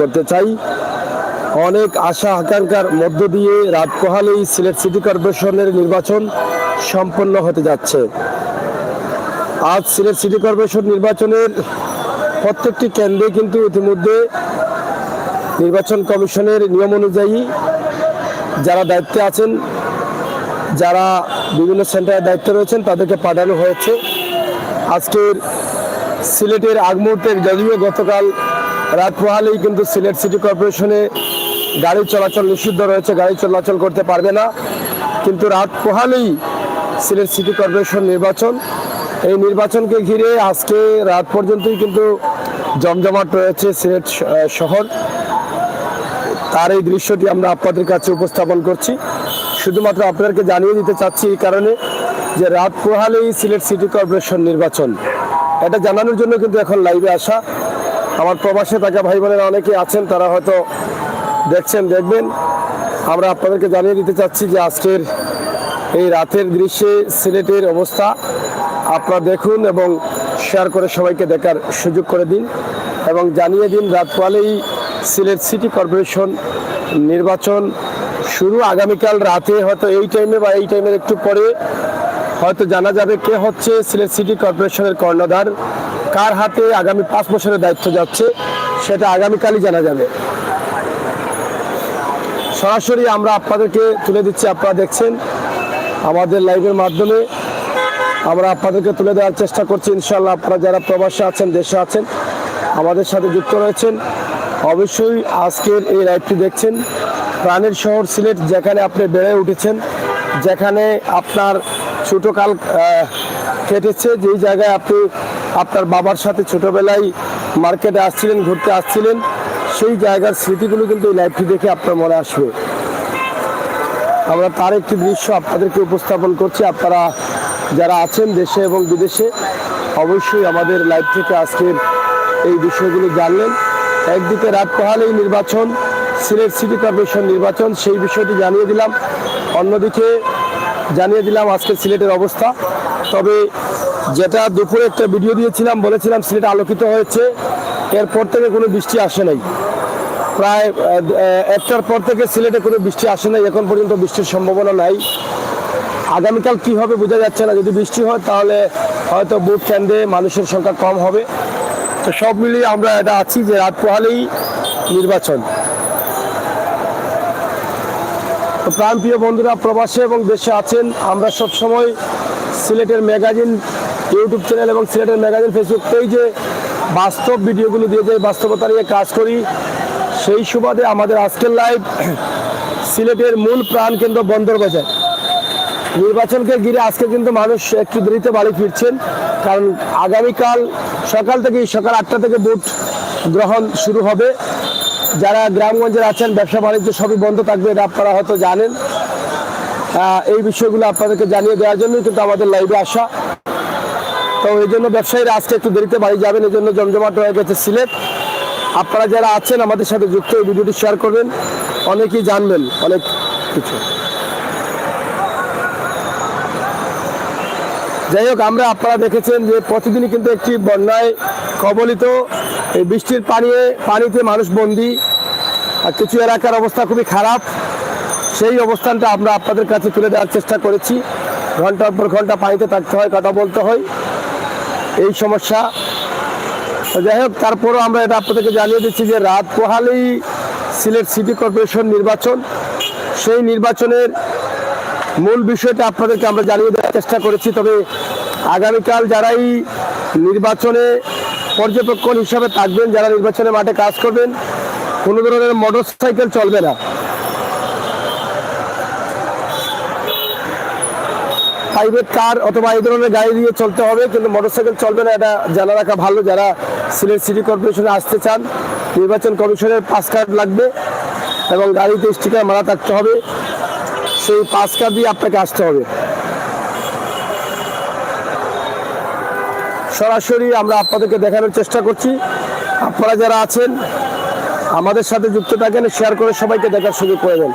করতে চাই। অনেক আশা আকাঙ্ক্ষার মধ্য দিয়ে রাত পোহালেই সিলেট সিটি কর্পোরেশনের নির্বাচন সম্পন্ন হতে যাচ্ছে। আজ সিলেট সিটি কর্পোরেশন নির্বাচনের প্রত্যেকটি কেন্দ্রে কিন্তু ইতিমধ্যে নির্বাচন কমিশনের নিয়ম অনুযায়ী যারা দায়িত্বে আছেন, যারা বিভিন্ন সেন্টারের দায়িত্বে রয়েছেন, তাদেরকে পাঠানো হয়েছে। আজকের সিলেটের আগ মুহূর্তে যদিও গতকাল রাত পোহালেই কিন্তু সিলেট সিটি কর্পোরেশনে গাড়ি চলাচল নিষিদ্ধ রয়েছে, গাড়ি চলাচল করতে পারবে না, কিন্তু রাত পোহালেই সিলেট সিটি কর্পোরেশন নির্বাচন। এই নির্বাচনকে ঘিরে আজকে রাত পর্যন্তই কিন্তু জমজমাট রয়েছে সিলেট শহর। তার এই দৃশ্যটি আমরা আপনাদের কাছে উপস্থাপন করছি। শুধুমাত্র আপনাদেরকে জানিয়ে দিতে চাচ্ছি এই কারণে যে রাত পোহালেই সিলেট সিটি কর্পোরেশন নির্বাচন, এটা জানানোর জন্য কিন্তু এখন লাইভে আসা। আমার প্রবাসে থাকা ভাই বোনেরা অনেকে আছেন, তারা হয়তো দেখবেন। আমরা আপনাদেরকে জানিয়ে দিতে চাচ্ছি যে আজকের এই রাতের দৃশ্যে সিলেটের অবস্থা আপনারা দেখুন এবং শেয়ার করে সবাইকে দেখার সুযোগ করে দিন এবং জানিয়ে দিন রাত পোহালেই সিলেট সিটি কর্পোরেশন নির্বাচন শুরু। আগামীকাল রাতে হয়তো এই টাইমে বা এই টাইমের একটু পরে হয়তো জানা যাবে কে হচ্ছে সিলেট সিটি কর্পোরেশনের কর্ণধার, কার হাতে আগামী 5 বছরের দায়িত্ব যাচ্ছে, সেটা আগামীকালই জানা যাবে। সরাসরি আমরা আপনাদেরকে তুলে দিচ্ছি, আপনারা দেখছেন আমাদের লাইভের মাধ্যমে আমরা আপনাদেরকে তুলে দেওয়ার চেষ্টা করছি। ইনশাআল্লাহ আপনারা যারা প্রবাসে আছেন, দেশে আছেন, আমাদের সাথে যুক্ত রয়েছেন, অবশ্যই আজকের এই লাইভটি দেখছেন। প্রাণের শহর সিলেট, যেখানে আপনি বেড়ে উঠেছেন, যেখানে আপনার ছোটকাল কেটেছে, যেই জায়গায় আপনি আপনার বাবার সাথে ছোটবেলায় মার্কেটে আসছিলেন, ঘুরতে আসছিলেন, সেই জায়গার স্মৃতিগুলো কিন্তু এই লাইভটি দেখে আপনার মনে আসবে। আমরা তার একটি দৃশ্য আপনাদেরকে উপস্থাপন করছি। আপনারা যারা আছেন দেশে এবং বিদেশে, অবশ্যই আমাদের লাইভ থেকে আজকের এই বিষয়গুলো জানলেন। একদিকে রাত পোহালেই নির্বাচন, সিলেট সিটি কর্পোরেশন নির্বাচন, সেই বিষয়টি জানিয়ে দিলাম। অন্যদিকে জানিয়ে দিলাম আজকে সিলেটের অবস্থা। তবে যেটা দুপুরে একটা ভিডিও দিয়েছিলাম, বলেছিলাম সিলেট আলোকিত হয়েছে, এরপর থেকে কোনো বৃষ্টি আসে নাই। প্রায় 1টার পর থেকে সিলেটে কোনো বৃষ্টি আসে নাই, এখন পর্যন্ত বৃষ্টির সম্ভাবনা নাই। আগামীকাল কী হবে বোঝা যাচ্ছে না। যদি বৃষ্টি হয় তাহলে হয়তো ভোট কেন্দ্রে মানুষের সংখ্যা কম হবে। তো সব মিলিয়ে আমরা এটা আছি যে রাত পোহালেই নির্বাচন। তো প্রাণপ্রিয় বন্ধুরা প্রবাসে এবং দেশে আছেন, আমরা সবসময় সিলেটের ম্যাগাজিন ইউটিউব চ্যানেল এবং সিলেটের ম্যাগাজিন ফেসবুক পেজে বাস্তব ভিডিওগুলো দিয়ে যাই, বাস্তবতা নিয়ে কাজ করি। সেই সুবাদে আমাদের আজকের লাইভ সিলেটের মূল প্রাণকেন্দ্র বন্দরবাজার। নির্বাচনকে ঘিরে আজকে কিন্তু মানুষ একটু দেরিতে বাড়ি ফিরছেন, কারণ আগামীকাল সকাল 8টা থেকে ভোট গ্রহণ শুরু হবে। যারা গ্রামগঞ্জের আছেন, ব্যবসা বাণিজ্য সবই বন্ধ থাকবে, এটা আপনারা হয়তো জানেন। এই বিষয়গুলো আপনাদেরকে জানিয়ে দেওয়ার জন্যই কিন্তু আমাদের লাইভে আসা। তো এই জন্য ব্যবসায়ীরা আজকে একটু দেরিতে বাড়ি যাবেন, এই জন্য জমজমাট হয়ে গেছে সিলেট। আপনারা যারা আছেন আমাদের সাথে যুক্ত, এই ভিডিওটি শেয়ার করবেন, অনেকেই জানবেন অনেক কিছু। যাই হোক, আপনারা দেখেছেন যে প্রতিদিনই কিন্তু একটি বন্যায় কবলিত, এই বৃষ্টির পানিতে মানুষ বন্দী, আর কিছু এলাকার অবস্থা খুবই খারাপ। সেই অবস্থানটা আমরা আপনাদের কাছে তুলে দেওয়ার চেষ্টা করেছি। ঘন্টার পর ঘন্টা পানিতে থাকতে হয়, কথা বলতে হয়, এই সমস্যা। যাই হোক, তারপরও আমরা এটা আপনাদেরকে জানিয়ে দিচ্ছি যে রাত পোহালেই সিলেট সিটি কর্পোরেশন নির্বাচন। সেই নির্বাচনের মূল বিষয়টা আপনাদেরকে আমরা জানিয়ে দেওয়ার চেষ্টা করেছি। তবে আগামীকাল যারাই নির্বাচনে পর্যবেক্ষণ হিসাবে থাকবেন, যারা নির্বাচনের মাঠে কাজ করবেন, কোনো ধরনের মোটরসাইকেল চলবে না। প্রাইভেট কার অথবা এই ধরনের গাড়ি দিয়ে চলতে হবে, কিন্তু মোটরসাইকেল চলবে না, এটা জানা রাখা ভালো। যারা সিলেট সিটি কর্পোরেশনে আসতে চান, নির্বাচন কমিশনের পাস কার্ড লাগবে এবং গাড়িতে স্টিকার মারা থাকতে হবে, সেই পাস কার্ড দিয়ে আপনাকে আসতে হবে। সরাসরি আমরা আপনাদেরকে দেখানোর চেষ্টা করছি। আপনারা যারা আছেন আমাদের সাথে যুক্ত থাকেন, শেয়ার করে সবাইকে দেখার সুযোগ করে দেন।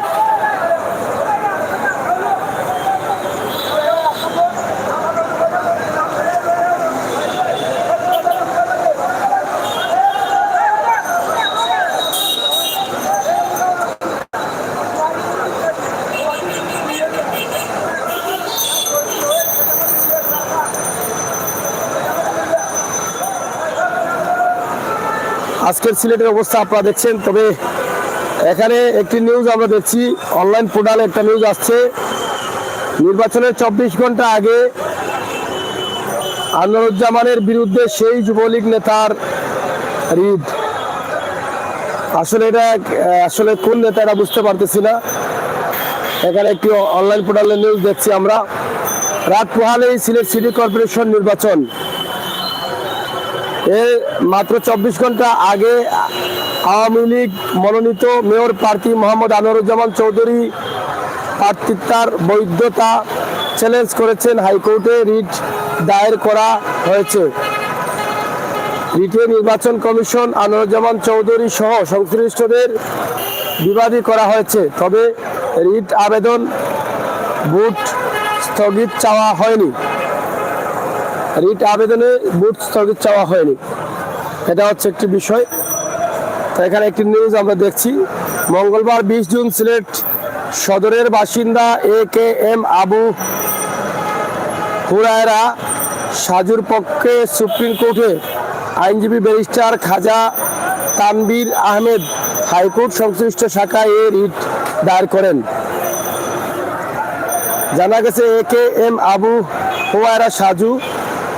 আজকের সিলেটের অবস্থা আপনারা দেখছেন। তবে এখানে একটি নিউজ আমরা দেখছি, অনলাইন পোর্টালে একটা নিউজ আসছে, নির্বাচনের 24 ঘন্টা আগে আনোয়ারুজ্জামানের বিরুদ্ধে সেই যুবলীগ নেতার রিট। আসলে এটা আসলে কোন নেতা এটা বুঝতে পারতেছি না। এখানে একটি অনলাইন পোর্টালের নিউজ দেখছি আমরা, রাত পোহালেই সিলেট সিটি কর্পোরেশন নির্বাচন। এর মাত্র 24 ঘন্টা আগে আওয়ামী লীগ মনোনীত মেয়র প্রার্থী মোহাম্মদ আনোয়ারুজ্জামান চৌধুরী প্রার্থিতার বৈধতা চ্যালেঞ্জ করেছেন হাইকোর্টে রিট দায়ের করা হয়েছে। রিটে নির্বাচন কমিশন আনোয়ারুজ্জামান চৌধুরী সহ সংশ্লিষ্টদের বিবাদী করা হয়েছে। তবে রিট আবেদন বুট স্থগিত চাওয়া হয়নি। রিট আবেদনে বুট স্থগিত চাওয়া হয়নি, এটা হচ্ছে একটি বিষয়। তো এখানে একটি নিউজ আমরা দেখছি, মঙ্গলবার 20 জুন সিলেট সদরের বাসিন্দা AKM আবু হুরায়রা সাজুর পক্ষে সুপ্রিম কোর্টে আইনজীবী ব্যারিস্টার খাজা তানবীর আহমেদ হাইকোর্ট সংশ্লিষ্ট শাখায় এ রিট দায়ের করেন। জানা গেছে AKM আবু হুরায়রা সাজু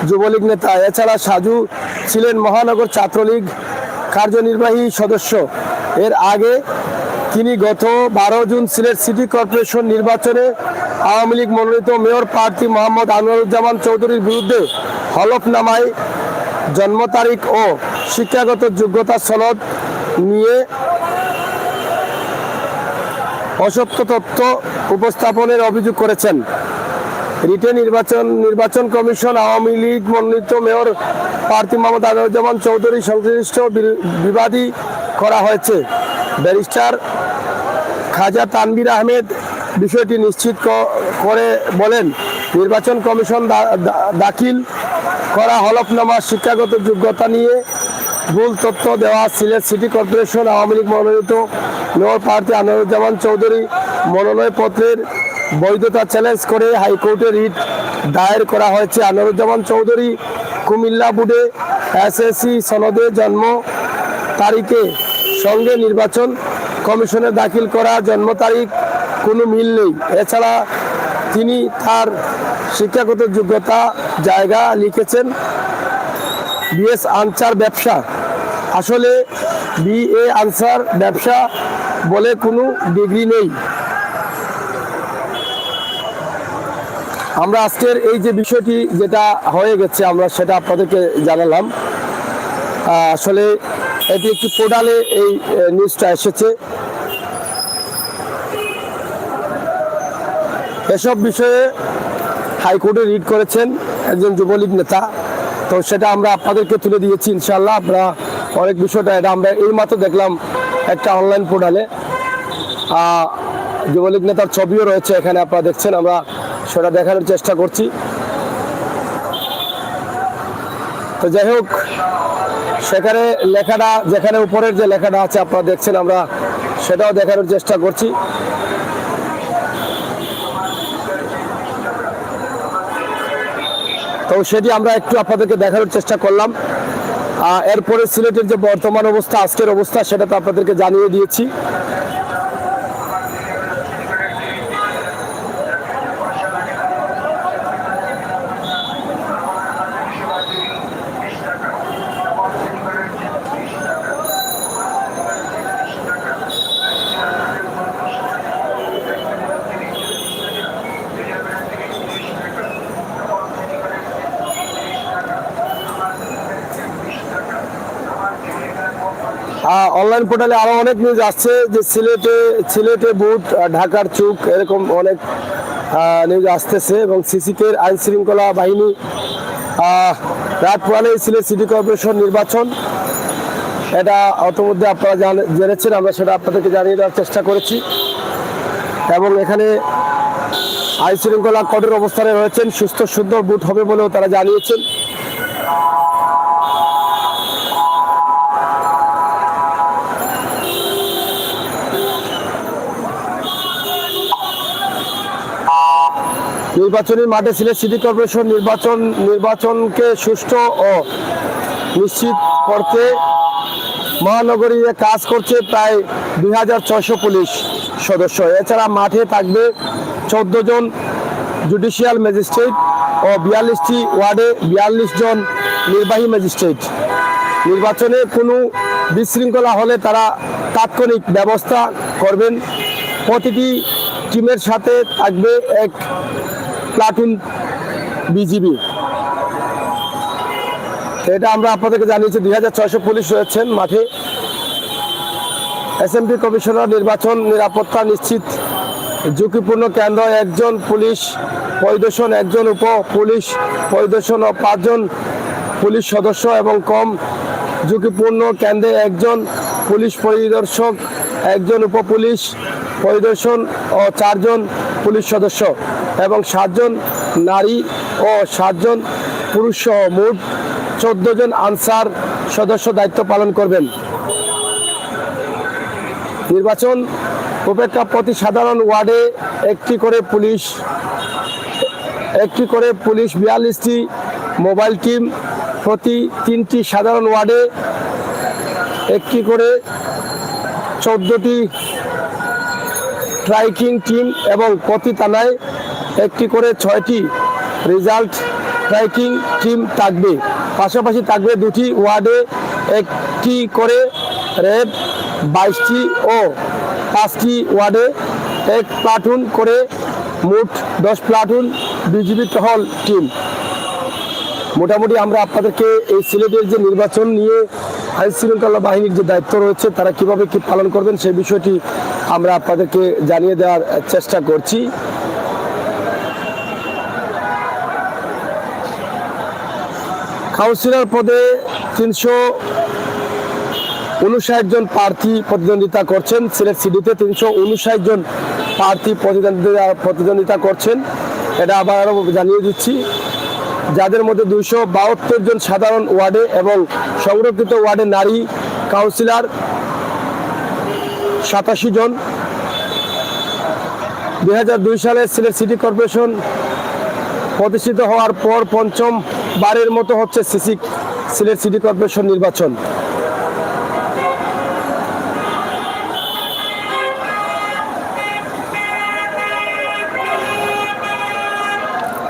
যুবলীগ নেতা। এছাড়া সাজু ছিলেন মহানগর ছাত্রলীগ কার্যনির্বাহী সদস্য। এর আগে তিনি গত 12 জুন সিলেট সিটি কর্পোরেশন নির্বাচনে আওয়ামী লীগ মনোনীত মেয়র প্রার্থী মোহাম্মদ আনোয়ারুজ্জামান চৌধুরীর বিরুদ্ধে হলফনামায় জন্ম তারিখ ও শিক্ষাগত যোগ্যতা সনদ নিয়ে অসত্য তথ্য উপস্থাপনের অভিযোগ করেছেন। রিটে নির্বাচন কমিশন আওয়ামী লীগ মনোনীত মেয়র প্রার্থী মোহাম্মদ আনোয়ারুজ্জামান চৌধুরী সংশ্লিষ্ট বিবাদী করা হয়েছে। ব্যারিস্টার খাজা তানবীর আহমেদ বিষয়টি নিশ্চিত করে বলেন, নির্বাচন কমিশন দাখিল করা হলফনামা শিক্ষাগত যোগ্যতা নিয়ে ভুল তথ্য দেওয়া সিলেট সিটি কর্পোরেশন আওয়ামী লীগ মনোনীত মেয়র প্রার্থী আনোয়ারুজ্জামান চৌধুরী মনোনয়নপত্রের বৈধতা চ্যালেঞ্জ করে হাইকোর্টে রিট দায়ের করা হয়েছে। আনোয়ারুজ্জামান চৌধুরী কুমিল্লা বোর্ডে SSC সনদে জন্ম তারিখে সঙ্গে নির্বাচন কমিশনে দাখিল করা জন্ম তারিখ কোনো মিল নেই। এছাড়া তিনি তার শিক্ষাগত যোগ্যতা জায়গা লিখেছেন BS আনসার ব্যবসা। আসলে BA আনসার ব্যবসা বলে কোনো ডিগ্রি নেই। আমরা আজকের এই যে বিষয়টি যেটা হয়ে গেছে আমরা সেটা আপনাদেরকে জানালাম। আসলে এটি একটি পোর্টালে এই নিউজটা এসেছে। এসব বিষয়ে হাইকোর্টে রিট করেছেন একজন যুবলীগ নেতা। তো সেটা আমরা আপনাদেরকে তুলে দিয়েছি ইনশাল্লাহ। আমরা অনেক বিষয়টা এটা আমরা এইমাত্র দেখলাম একটা অনলাইন পোর্টালে, যুবলীগ নেতার ছবিও রয়েছে এখানে আপনারা দেখছেন। আমরা সেটা দেখানোর চেষ্টা করছি। তো যাই হোক, সেখানে লেখাটা যেখানে উপরের যে লেখাটা আছে আপনারা দেখছেন, আমরা সেটাও দেখানোর চেষ্টা করছি। তো সেটি আমরা একটু আপনাদেরকে দেখানোর চেষ্টা করলাম। এরপরে সিলেটের যে বর্তমান অবস্থা, আজকের অবস্থা, সেটা তো আপনাদেরকে জানিয়ে দিয়েছি। অনলাইন পোর্টালে আরো অনেক নিউজ আসছে যে সিলেটে বুট, ঢাকার চুক, এরকম অনেক নিউজ আসতেছে। এবং সিসিকের আইন শৃঙ্খলা বাহিনী রাত পোহালেই সিলেট সিটি কর্পোরেশন নির্বাচন, এটা অতমধ্যে আপনারা জেনেছেন। আমরা সেটা আপনাদেরকে জানিয়ে দেওয়ার চেষ্টা করেছি। এবং এখানে আইন শৃঙ্খলা কঠোর অবস্থানে রয়েছেন, সুস্থ সুন্দর বুট হবে বলেও তারা জানিয়েছেন। নির্বাচনী মাঠে সিলেট সিটি কর্পোরেশন নির্বাচনকে সুষ্ঠু ও নিশ্চিত করতে মহানগরীতে কাজ করছে প্রায় 2600 পুলিশ সদস্য। এছাড়া মাঠে থাকবে 14 জন জুডিশিয়াল ম্যাজিস্ট্রেট ও 42টি ওয়ার্ডে 42 জন নির্বাহী ম্যাজিস্ট্রেট। নির্বাচনে কোনো বিশৃঙ্খলা হলে তারা তাৎক্ষণিক ব্যবস্থা করবেন। প্রতিটি টিমের সাথে থাকবে এক প্লাটুন বিজিবি। এটা আমরা আপনাদেরকে জানিয়েছি। 2600 পুলিশ রয়েছেন মাঠে। এসএমপি কমিশনার নির্বাচন নিরাপত্তা নিশ্চিত। ঝুঁকিপূর্ণ কেন্দ্র একজন পুলিশ পরিদর্শন, একজন উপ পুলিশ পরিদর্শন ও 5 জন পুলিশ সদস্য এবং কম ঝুঁকিপূর্ণ কেন্দ্রে একজন পুলিশ পরিদর্শক, একজন উপ পুলিশ পরিদর্শন ও 4 জন পুলিশ সদস্য এবং 7 জন নারী ও 7 জন পুরুষ সহ মোট 14 জন আনসার সদস্য দায়িত্ব পালন করবেন। নির্বাচন উপেক্ষা প্রতি সাধারণ ওয়ার্ডে একটি করে পুলিশ 42টি মোবাইল টিম, প্রতি 3টি সাধারণ ওয়ার্ডে একটি করে 14টি ট্রাইকিং টিম এবং প্রতি থানায় একটি করে 6টি রেজাল্ট ট্রাইকিং টিম থাকবে। পাশাপাশি থাকবে 2টি ওয়ার্ডে একটি করে র্যাব, 22টি ও 5টি ওয়ার্ডে এক প্লাটুন করে মোট 10 প্লাটুন বিজিবি টহল টিম। মোটামুটি আমরা আপনাদেরকে এই সিলেটের যে নির্বাচন নিয়ে আইন শৃঙ্খলা বাহিনীর যে দায়িত্ব রয়েছে তারা কিভাবে কি পালন করবেন সেই বিষয়টি আমরা আপনাদেরকে জানিয়ে দেওয়ার চেষ্টা করছি। কাউন্সিলর পদে 359 জন প্রার্থী প্রতিদ্বন্দ্বিতা করছেন। সিলেট সিটিতে 359 জন প্রার্থী প্রতিদ্বন্দ্বিতা করছেন। এটা আবার আরও জানিয়ে দিচ্ছি। যাদের মধ্যে 272 জন সাধারণ ওয়ার্ডে এবং সংরক্ষিত ওয়ার্ডে নারী কাউন্সিলর 87 জন। 2002 সালে সিলেট সিটি কর্পোরেশন প্রতিষ্ঠিত হওয়ার পর পঞ্চমবারের মতো হচ্ছে সিলেট সিটি কর্পোরেশন নির্বাচন।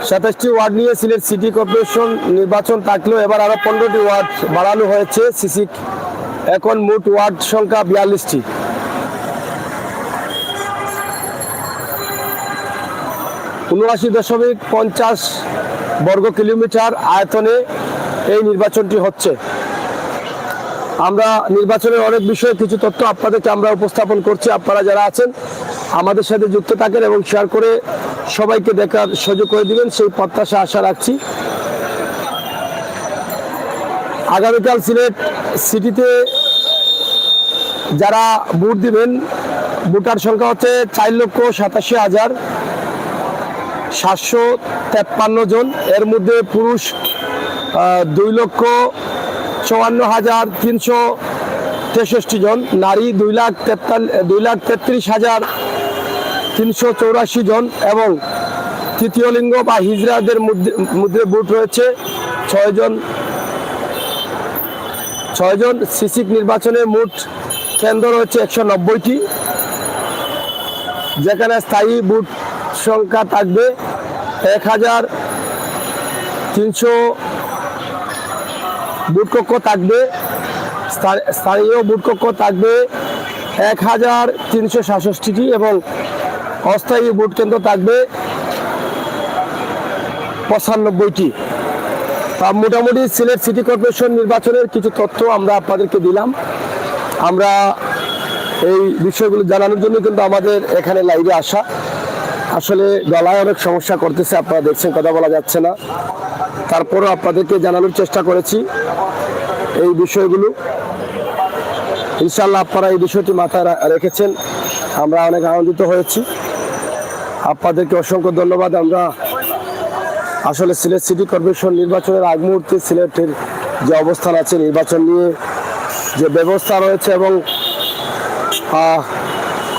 সাতাশটি ওয়ার্ড নিয়ে সিলেট সিটি কর্পোরেশন নির্বাচন থাকলেও এবার আরো 15টি ওয়ার্ড বাড়ানো হয়েছে। এখন মোট ওয়ার্ড সংখ্যা 42টি। $79.50 বর্গ কিলোমিটার আয়তনে এই নির্বাচনটি হচ্ছে। আমরা নির্বাচনের অনেক বিষয়ে কিছু তথ্য আপনাদেরকে আমরা উপস্থাপন করছি। আপনারা যারা আছেন আমাদের সাথে যুক্ত থাকেন এবং শেয়ার করে সবাইকে দেখার সুযোগ করে দিবেন সেই প্রত্যাশা আশা রাখছি। আগামীকাল সিলেট সিটিতে যারা ভোট দিবেন ভোটার সংখ্যা হচ্ছে 4,87,753 জন। এর মধ্যে পুরুষ 2,54,363 জন, নারী 2,33,384 জন এবং তৃতীয় লিঙ্গ বা হিজড়াদের মধ্যে ভোট রয়েছে 6 জন। সিসিক নির্বাচনে মোট কেন্দ্র রয়েছে 190টি, যেখানে স্থায়ী ভোট সংখ্যা থাকবে 1,300 ভোট কক্ষ থাকবে। স্থানীয় ভোট কক্ষ থাকবে 1,367টি এবং অস্থায়ী ভোট কেন্দ্র থাকবে 95টি। মোটামুটি সিলেট সিটি কর্পোরেশন নির্বাচনের কিছু তথ্য আমরা আপনাদেরকে দিলাম। আমরা এই বিষয়গুলো জানানোর জন্য কিন্তু আমাদের এখানে লাইভে আসা। আসলে গলায় অনেক সমস্যা করতেছে, আপনারা দেখছেন কথা বলা যাচ্ছে না, তারপরও আপনাদেরকে জানানোর চেষ্টা করেছি এই বিষয়গুলো। ইনশাল্লাহ আপনারা এই বিষয়টি মাথায় রেখেছেন, আমরা অনেক আনন্দিত হয়েছি। আপনাদেরকে অসংখ্য ধন্যবাদ। আমরা আসলে সিলেট সিটি কর্পোরেশন নির্বাচনের আগ মুহূর্তে সিলেটের যে অবস্থান আছে নির্বাচন নিয়ে যে ব্যবস্থা রয়েছে এবং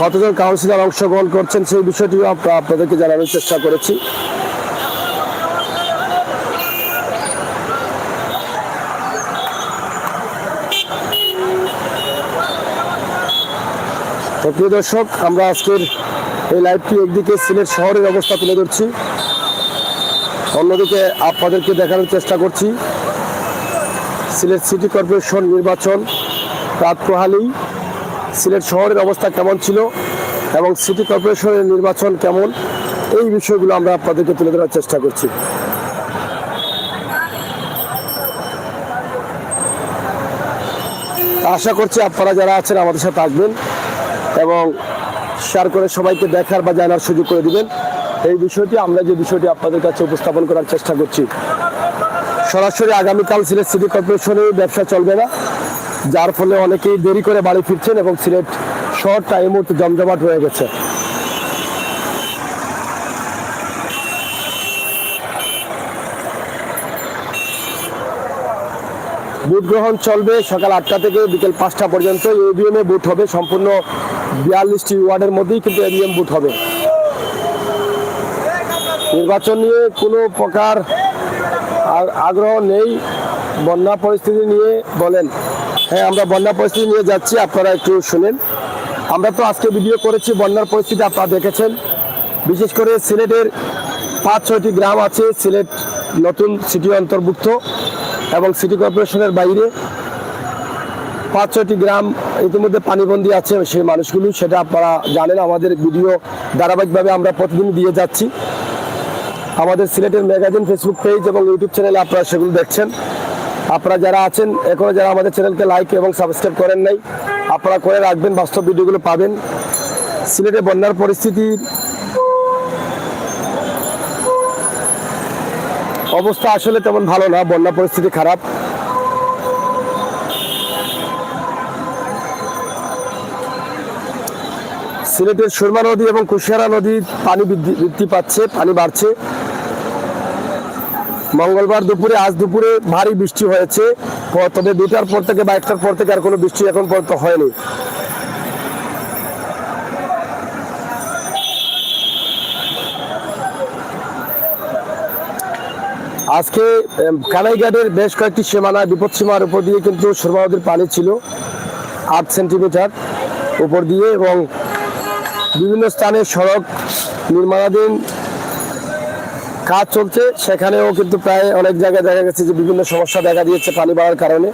কতজন কাউন্সিলর অংশগ্রহণ করছেন সেই বিষয়টিও আপনাদেরকে জানানোর চেষ্টা করেছি। তো প্রিয় দর্শক, আমরা আজকের এই লাইভটি একদিকে সিলেট শহরের অবস্থা তুলে ধরছি, অন্যদিকে আপনাদেরকে দেখানোর চেষ্টা করছি সিলেট সিটি কর্পোরেশন নির্বাচন রাত পোহালেই সিলেট শহরের অবস্থা কেমন ছিল এবং সিটি কর্পোরেশনের নির্বাচন কেমন, এই বিষয়গুলো আমরা আপনাদেরকে তুলে ধরার চেষ্টা করছি। আশা করছি আপনারা যারা আছেন আমাদের সাথে থাকবেন এবং শেয়ার করে সবাইকে দেখার বা জানার সুযোগ করে দিবেন। এই বিষয়টি আমরা যে বিষয়টি আপনাদের কাছে উপস্থাপন করার চেষ্টা করছি, সরাসরি আগামীকাল সিলেট সিটি কর্পোরেশনে ব্যবসা চলবে না, যার ফলে অনেকেই দেরি করে বাড়ি ফিরছেন এবং সিলেট শহরটা এই মুহূর্তে জমজমাট হয়ে গেছে। ভোট গ্রহণ চলবে সকাল 8টা থেকে বিকেল 5টা পর্যন্ত। ইভিএম এ ভোট হবে, সম্পূর্ণ 42টি ওয়ার্ডের মধ্যেই কিন্তু ইভিএম ভোট হবে। নির্বাচন নিয়ে কোনো প্রকার আগ্রহ নেই। বন্যা পরিস্থিতি নিয়ে বলেন, হ্যাঁ আমরা বন্যা পরিস্থিতি নিয়ে যাচ্ছি, আপনারা একটু শুনেন। আমরা তো আজকে ভিডিও করেছি, বন্যার পরিস্থিতি আপনারা দেখেছেন। বিশেষ করে সিলেটের 5-6টি গ্রাম আছে সিলেট নতুন সিটি অন্তর্ভুক্ত এবং সিটি কর্পোরেশনের বাইরে 5-6টি গ্রাম ইতিমধ্যে পানিবন্দী আছে সেই মানুষগুলো, সেটা আপনারা জানেন। আমাদের ভিডিও ধারাবাহিকভাবে আমরা প্রতিদিন দিয়ে যাচ্ছি। আমাদের সিলেটের ম্যাগাজিন ফেসবুক পেজ এবং ইউটিউব চ্যানেলে আপনারা সেগুলো দেখছেন। আপনারা যারা আছেন এখনও যারা আমাদের চ্যানেলকে লাইক এবং সাবস্ক্রাইব করেন নাই, আপনারা করে রাখবেন, বাস্তব ভিডিওগুলো পাবেন। সিলেটে বন্যার পরিস্থিতির অবস্থা আসলে তেমন ভালো না, বন্যা পরিস্থিতি খারাপ। সিলেটের সুরমা নদী এবং কুশিয়ারা নদীর পানি বৃদ্ধি পাচ্ছে, পানি বাড়ছে। মঙ্গলবার দুপুরে, আজ দুপুরে ভারী বৃষ্টি হয়েছে, তবে 2টার পর থেকে বা 1টার পর থেকে আর কোনো বৃষ্টি এখন পর্যন্ত হয়নি। আজকে কানাইঘাটের বেশ কয়েকটি সীমানায় বিপদসীমার উপর দিয়ে কিন্তু সুরমা নদীর পানি ছিল 8 সেন্টিমিটার উপর দিয়ে, এবং বিভিন্ন স্থানে সড়ক নির্মাণাধীন কাজ চলছে, সেখানেও কিন্তু প্রায় অনেক জায়গায় দেখা গেছে যে বিভিন্ন সমস্যা দেখা দিয়েছে পানি বাড়ার কারণে।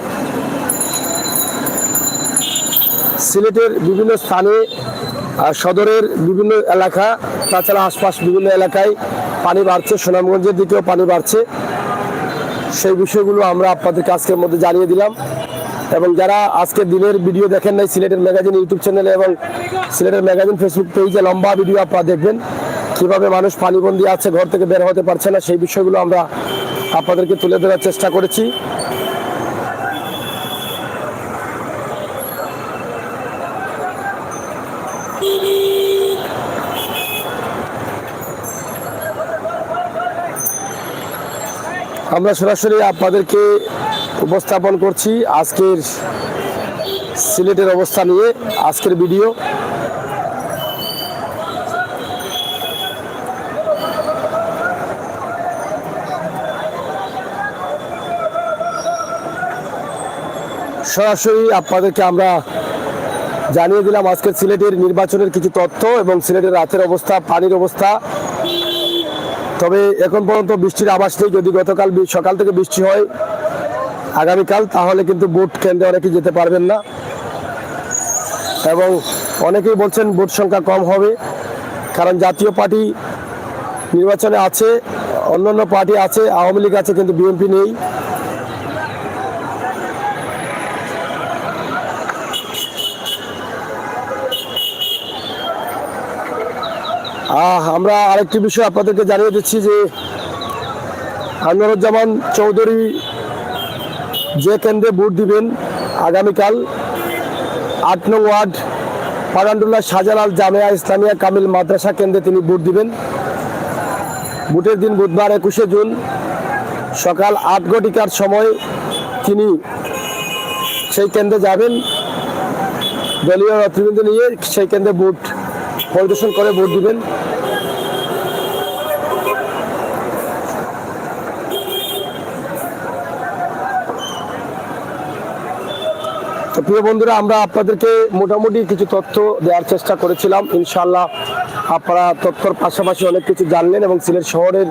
সিলেটের বিভিন্ন স্থানে সদরের বিভিন্ন এলাকা, তাছাড়া আশপাশ বিভিন্ন এলাকায় পানি বাড়ছে, সুনামগঞ্জের দিকেও পানি বাড়ছে। সেই বিষয়গুলো আমরা আপনাদেরকে আজকের মধ্যে জানিয়ে দিলাম। এবং যারা আজকে দিনের ভিডিও দেখেন নাই, সিলেটের ম্যাগাজিন ইউটিউব চ্যানেলে এবং সিলেটের ম্যাগাজিন ফেসবুক পেজে লম্বা ভিডিও আপনারা দেখবেন, কীভাবে মানুষ পানিবন্দী আছে, ঘর থেকে বের হতে পারছে না, সেই বিষয়গুলো আমরা আপনাদেরকে তুলে ধরার চেষ্টা করেছি। আমরা সরাসরি আপনাদেরকে উপস্থাপন করছি আজকের সিলেটের অবস্থা নিয়ে আজকের ভিডিও। সরাসরি আপনাদেরকে আমরা জানিয়ে দিলাম আজকের সিলেটের নির্বাচনের কিছু তথ্য এবং সিলেটের রাতের অবস্থা, পানির অবস্থা। তবে এখন পর্যন্ত বৃষ্টির আভাস নেই। যদি গতকাল সকাল থেকে বৃষ্টি হয় আগামীকাল, তাহলে কিন্তু ভোট কেন্দ্রে অনেকেই যেতে পারবেন না, এবং অনেকেই বলছেন ভোট সংখ্যা কম হবে, কারণ জাতীয় পার্টি নির্বাচনে আছে, অন্যান্য পার্টি আছে, আওয়ামী লীগ আছে, কিন্তু বিএনপি নেই। আমরা আরেকটি বিষয় আপনাদেরকে জানিয়ে দিচ্ছি যে আনোয়ারুজ্জামান চৌধুরী যে কেন্দ্রে ভোট দিবেন আগামীকাল 8 নং ওয়ার্ড পাগান্ডুল্লাহ শাহজালাল জামিয়া ইসলামিয়া কামিল মাদ্রাসা কেন্দ্রে তিনি ভোট দিবেন। ভোটের দিন বুধবার 21শে জুন সকাল 8 ঘটিকার সময় তিনি সেই কেন্দ্রে যাবেন, দলীয় নেতৃবৃন্দ নিয়ে সেই কেন্দ্রে ভোট পরিদর্শন করে ভোট দিবেন। তো প্রিয় বন্ধুরা, আমরা আপনাদেরকে মোটামুটি কিছু তথ্য দেওয়ার চেষ্টা করেছিলাম। ইনশাআল্লাহ আপনারা তথ্যর পাশাপাশি অনেক কিছু জানলেন এবং সিলেট শহরের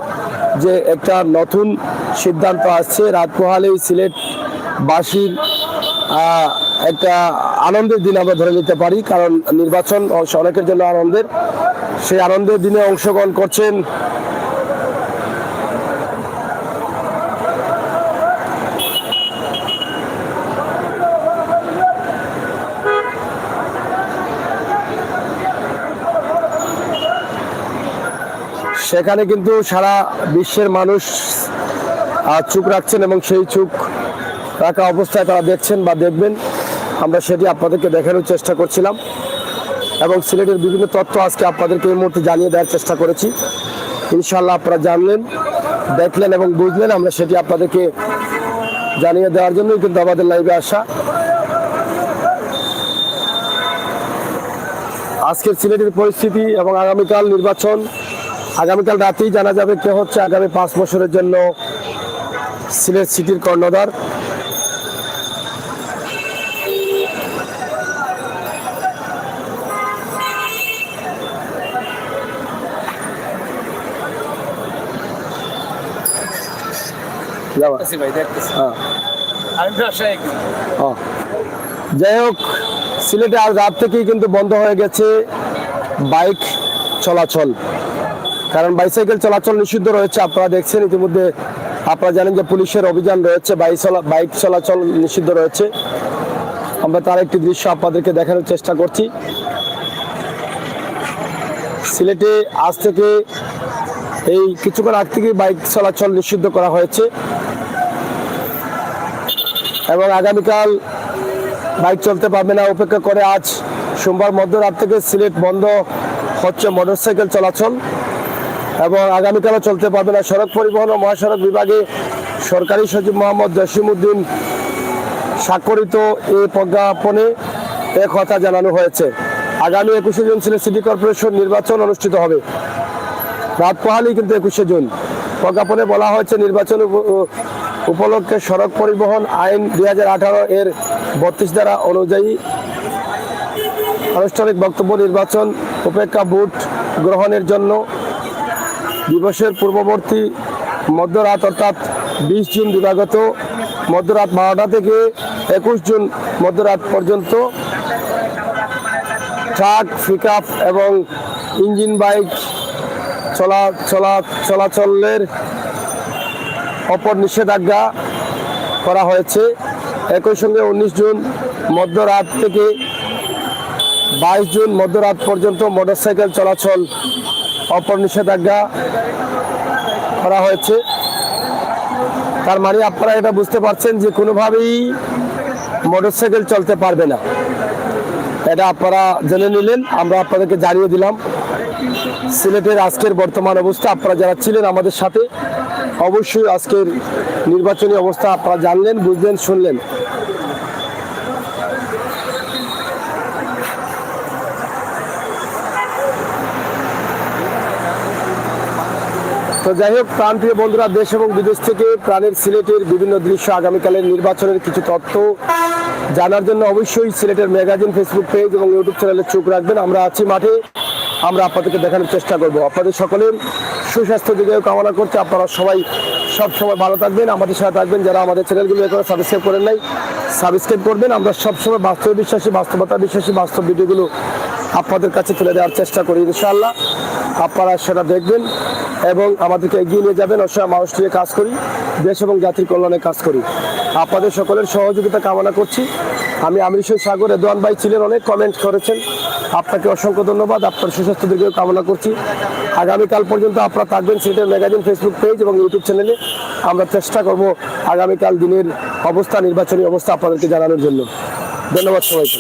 যে একটা নতুন সিদ্ধান্ত আসছে, রাত পোহালেই সিলেটবাসীর একটা আনন্দের দিন আমরা ধরে নিতে পারি, কারণ নির্বাচন অনেকের জন্য আনন্দের। সেই আনন্দের দিনে অংশগ্রহণ করছেন সেখানে কিন্তু সারা বিশ্বের মানুষ চোখ রাখছেন এবং সেই চোখ রাখা অবস্থায় তারা দেখছেন বা দেখবেন, আমরা সেটি আপনাদেরকে দেখানোর চেষ্টা করছিলাম এবং সিলেটের বিভিন্ন তথ্য আজকে আপনাদেরকে এই মুহূর্তে জানিয়ে দেওয়ার চেষ্টা করেছি। ইনশাআল্লাহ আপনারা জানলেন, দেখলেন এবং বুঝলেন, আমরা সেটি আপনাদেরকে জানিয়ে দেওয়ার জন্যই কিন্তু আমাদের লাইভে আসা। আজকের সিলেটের পরিস্থিতি এবং আগামীকাল নির্বাচন, আগামীকাল রাতেই জানা যাবে কে হচ্ছে আগামী 5 বছরের জন্য সিলেট সিটির কর্ণধার। যাই হোক, সিলেটে আজ রাত থেকেই কিন্তু বন্ধ হয়ে গেছে বাইক চলাচল, কারণ বাইসাইকেল চলাচল নিষিদ্ধ রয়েছে। আপনারা দেখছেন ইতিমধ্যে, আপনারা জানেন যে পুলিশের অভিযান রয়েছে, বাইক চলাচল নিষিদ্ধ রয়েছে। আমরা তার একটি দৃশ্য আপনাদেরকে দেখানোর চেষ্টা করছি। সিলেটে আজ থেকে এই কিছুক্ষণ আগ থেকেই বাইক চলাচল নিষিদ্ধ করা হয়েছে এবং আগামীকাল বাইক চলতে পারবে না। অপেক্ষা করে আজ সোমবার মধ্যরাত থেকে সিলেট বন্ধ হচ্ছে মোটরসাইকেল চলাচল এবং আগামীকালও চলতে পারবে না। সড়ক পরিবহন ও মহাসড়ক বিভাগে সরকারি সচিব মোহাম্মদ জসিমউদ্দিন স্বাক্ষরিত এই প্রজ্ঞাপনে এক কথা জানানো হয়েছে। আগামী 21শে জুন সিলেট সিটি কর্পোরেশন নির্বাচন অনুষ্ঠিত হবে। রাত পোহালেই কিন্তু 21শে জুন। প্রজ্ঞাপনে বলা হয়েছে, নির্বাচন উপলক্ষে সড়ক পরিবহন আইন 2018 এর 32 ধারা অনুযায়ী আনুষ্ঠানিক বক্তব্য নির্বাচন উপেক্ষা ভোট গ্রহণের জন্য দিবসের পূর্ববর্তী মধ্যরাত অর্থাৎ 20 জুন দিবাগত মধ্যরাত 12টা থেকে 21 জুন মধ্যরাত পর্যন্ত ট্রাক, পিকআপ এবং ইঞ্জিন বাইক চলাচলের অপর নিষেধাজ্ঞা করা হয়েছে। একই সঙ্গে 19 জুন মধ্যরাত থেকে 22 জুন মধ্যরাত পর্যন্ত মোটরসাইকেল চলাচল অপর নিষেধাজ্ঞা করা হয়েছে। তার মানে আপনারা এটা বুঝতে পারছেন যে কোনোভাবেই মোটরসাইকেল চলতে পারবে না। এটা আপনারা জেনে নিলেন, আমরা আপনাদেরকে জানিয়ে দিলাম সিলেটের আজকের বর্তমান অবস্থা। আপনারা যারা ছিলেন আমাদের সাথে, অবশ্যই আজকের নির্বাচনী অবস্থা আপনারা জানলেন, বুঝলেন, শুনলেন। তো যাই হোক, প্রাণপ্রিয় বন্ধুরা, দেশ এবং বিদেশ থেকে প্রাণের সিলেটের বিভিন্ন দৃশ্য, আগামীকালের নির্বাচনের কিছু তথ্য জানার জন্য অবশ্যই সিলেটের ম্যাগাজিন ফেসবুক পেজ এবং ইউটিউব চ্যানেলে চোখ রাখবেন। আমরা আছি মাঠে, আমরা আপনাদেরকে দেখানোর চেষ্টা করব। আপনাদের সকলের সুস্বাস্থ্য দিকেও কামনা করছি। আপনারা সবাই সবসময় ভালো থাকবেন, আমাদের সাথে থাকবেন। যারা আমাদের চ্যানেলগুলো এখনো সাবস্ক্রাইব করেন নাই, সাবস্ক্রাইব করবেন। আমরা সবসময় বাস্তব বিশ্বাসী, বাস্তবতা বিশ্বাসী, বাস্তব ভিডিওগুলো আপনাদের কাছে তুলে দেওয়ার চেষ্টা করি। ইনশাআল্লাহ আপনারা সেটা দেখবেন এবং আমাদেরকে এগিয়ে নিয়ে যাবেন। অসহায় মানুষ নিয়ে কাজ করি, দেশ এবং জাতির কল্যাণে কাজ করি। আপনাদের সকলের সহযোগিতা কামনা করছি। আমি আমির সাগর, রেদওয়ান ভাই ছিলেন, অনেক কমেন্ট করেছেন, আপনাকে অসংখ্য ধন্যবাদ। আপনার সুস্বাস্থ্য দিকেও কামনা করছি। আগামীকাল পর্যন্ত আপনারা থাকবেন সিলেটের ম্যাগাজিন ফেসবুক পেজ এবং ইউটিউব চ্যানেলে। আমরা চেষ্টা করব আগামীকাল দিনের অবস্থা, নির্বাচনী অবস্থা আপনাদেরকে জানানোর জন্য। ধন্যবাদ সবাইকে।